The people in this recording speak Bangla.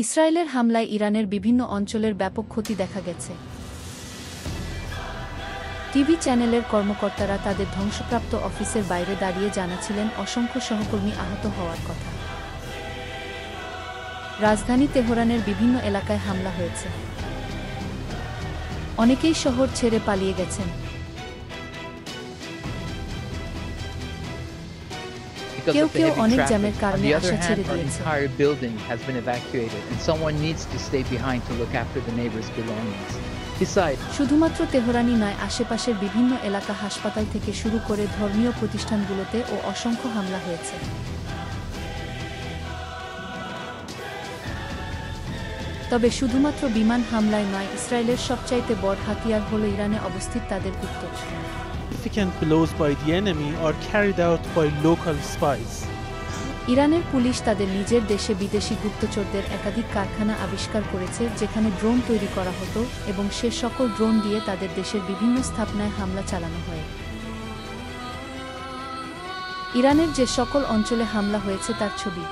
ইসরায়েলের হামলায় ইরানের বিভিন্ন অঞ্চলের ব্যাপক ক্ষতি দেখা গেছে। টিভি চ্যানেলের কর্মকর্তারা তাদের ধ্বংসপ্রাপ্ত অফিসের বাইরে দাঁড়িয়ে জানাচ্ছিলেন অসংখ্য সহকর্মী আহত হওয়ার কথা। রাজধানী তেহরানের বিভিন্ন এলাকায় হামলা হয়েছে। অনেকেই শহর ছেড়ে পালিয়ে গেছেন। কেউ কেউ অনেক জ্যামের কারণে আশা ছেড়ে দিয়েছে। শুধুমাত্র তেহরানই নয়, আশেপাশের বিভিন্ন এলাকা, হাসপাতাল থেকে শুরু করে ধর্মীয় প্রতিষ্ঠানগুলোতে ও অসংখ্য হামলা হয়েছে। তবে শুধুমাত্র বিমান হামলায় নয়, ইসরায়েলের সবচাইতে বড় হাতিয়ার হল ইরানে অবস্থিত তাদের গুপ্তচর। Significant blows by the enemy are carried out by local spies. ইরানের পুলিশ তাদের নিজের দেশে বিদেশি গুপ্তচরদের একাধিক কারখানা আবিষ্কার করেছে যেখানে ড্রোন তৈরি করা হতো এবং সে সকল ড্রোন দিয়ে তাদের দেশের বিভিন্ন স্থাপনায় হামলা চালানো হয়। ইরানের যে সকল অঞ্চলে হামলা হয়েছে তার ছবি